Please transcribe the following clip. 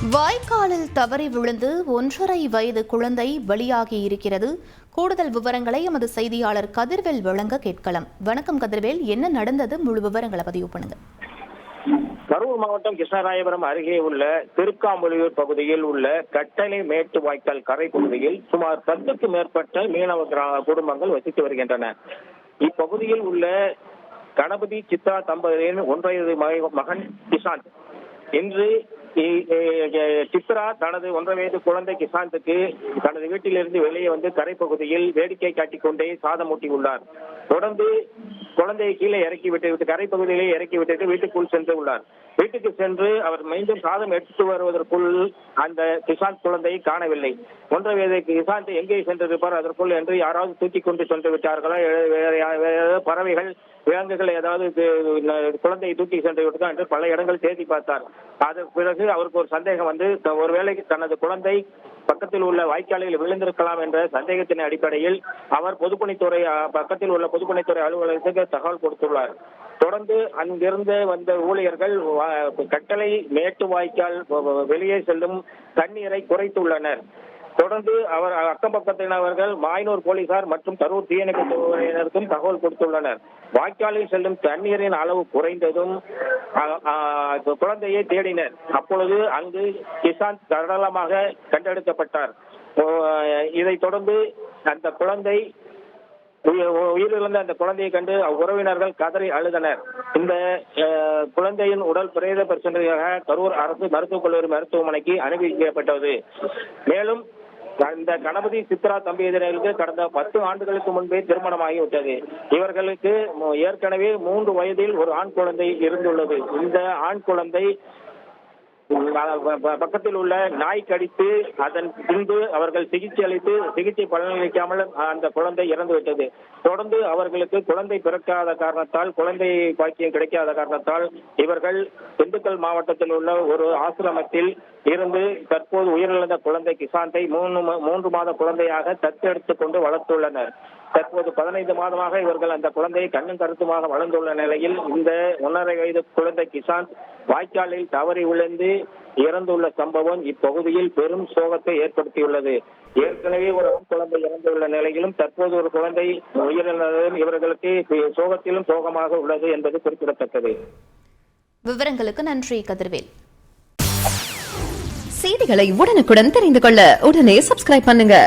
வாய்க்காலில் தவறி விழுந்து 1.5 வயது குழந்தை பலியாகி இருக்கிறது. கூடுதல் விவரங்களை எமது செய்தியாளர் கதிர்வேல் வழங்க கேட்கலாம். வணக்கம் கதிர்வேல், என்ன நடந்தது? முழு விவரங்களை பதிவு பண்ணுங்க. கரூர் மாவட்டம் கிருஷ்ணராயபுரம் அருகே உள்ள திருக்காம்புலியூர் பகுதியில் உள்ள கட்டளை மேட்டு வாய்க்கால் கரை பகுதியில் சுமார் 10க்கும் மேற்பட்ட மீனவ குடும்பங்கள் வசித்து வருகின்றன. இப்பகுதியில் உள்ள கணபதி சித்ரா தம்பதியின் 1 வயது மகன் கிஷாந்த் இன்று சித்ரா தனது 1 வயது குழந்தை கிஷாந்துக்கு தனது வீட்டிலிருந்து வெளியே வந்து கரைப்பகுதியில் வேடிக்கை காட்டிக்கொண்டே சாதம் ஊட்டியுள்ளார். தொடர்ந்து குழந்தையை கீழே இறக்கிவிட்டு கரைப்பகுதியிலே இறக்கிவிட்டு வீட்டுக்குள் சென்று உள்ளார். வீட்டுக்கு சென்று அவர் மீண்டும் சாதம் எடுத்து வருவதற்குள் அந்த கிஷாந்த் குழந்தையை காணவில்லை. 1 வயது கிஷாந்த் எங்கே சென்றிருப்பார் அதற்குள் என்று யாராவது தூக்கி கொண்டு சென்று விட்டார்களா, பறவைகள் விலங்குகள் ஏதாவது குழந்தையை தூக்கி சென்று விட்டதா என்று பல இடங்கள் தேடி பார்த்தார். அதற்கு பிறகு அவருக்கு ஒரு சந்தேகம் வந்து, ஒருவேளை தனது குழந்தை பக்கத்தில் உள்ள வாய்க்காலில் விழுந்திருக்கலாம் என்ற சந்தேகத்தின் அடிப்படையில் அவர் பொதுப்பணித்துறை பக்கத்தில் உள்ள பொதுப்பணித்துறை அலுவலகத்துக்கு தகவல் கொடுத்துள்ளார். தொடர்ந்து அங்கிருந்து வந்த ஊழியர்கள் கட்டளை மேட்டு வாய்க்கால் வெளியே செல்லும் தண்ணீரை குறைத்துள்ளனர். தொடர்ந்து அவர் அக்கம் பக்கத்தினர்கள் மாயனூர் போலீசார் மற்றும் கரூர் தீயணைப்பு துறையினருக்கும் தகவல் கொடுத்துள்ளனர். வாய்க்காலில் செல்லும் தண்ணீரின் அளவு குறைந்ததும் குழந்தையை தேடினர். அப்பொழுது அங்கு கிஷாந்த் சடலமாக கண்டெடுக்கப்பட்டார். இதைத் தொடர்ந்து அந்த குழந்தை உயிரிழந்த அந்த குழந்தையை கண்டு உறவினர்கள் கதறி அழுதனர். இந்த குழந்தையின் உடல் பிரேத பரிசோதனையாக கரூர் அரசு மருத்துவக் கல்லூரி மருத்துவமனைக்கு அனுமதிக்கப்பட்டது. மேலும் இந்த கணபதி சித்ரா தம்பதியினருக்கு கடந்த 10 ஆண்டுகளுக்கு முன்பே திருமணமாகிவிட்டது. இவர்களுக்கு ஏற்கனவே 3 வயதில் ஒரு ஆண் குழந்தை இருந்துள்ளது. இந்த ஆண் குழந்தை பக்கத்தில் உள்ள நாய் கடித்து அதன் பின்பு அவர்கள் சிகிச்சை பலனளிக்காமல் அந்த குழந்தை இறந்துவிட்டது. தொடர்ந்து அவர்களுக்கு குழந்தை பிறக்காத காரணத்தால், குழந்தை பாக்கியம் கிடைக்காத காரணத்தால் இவர்கள் திண்டுக்கல் மாவட்டத்தில் உள்ள ஒரு ஆசிரமத்தில் இருந்து தற்போது உயிரிழந்த குழந்தை கிஷாந்தை 3 மாத குழந்தையாக தத்தெடுத்துக் கொண்டு வளர்த்துள்ளனர். தற்போது 15 மாதமாக இவர்கள் அந்த குழந்தையை கண்ணும் கருத்துமாக வளர்ந்துள்ள நிலையில் இந்த 1.5 வயது குழந்தை கிஷாந்த் வாய்க்காலில் தவறி விழுந்து இறந்துள்ள சம்பவம் இப்பகுதியில் பெரும் சோகத்தை ஏற்படுத்தியுள்ளது. ஏற்கனவே ஒரு ஆண் குழந்தை இறந்துள்ள நிலையிலும் தற்போது ஒரு குழந்தை உயிரிழந்ததும் இவர்களுக்கு சோகத்திலும் சோகமாக உள்ளது என்பது குறிப்பிடத்தக்கது. விவரங்களுக்கு நன்றி கதிர்வேல். செய்திகளை உடனுக்குடன் தெரிந்து கொள்ள உடனே சப்ஸ்கிரைப் பண்ணுங்க.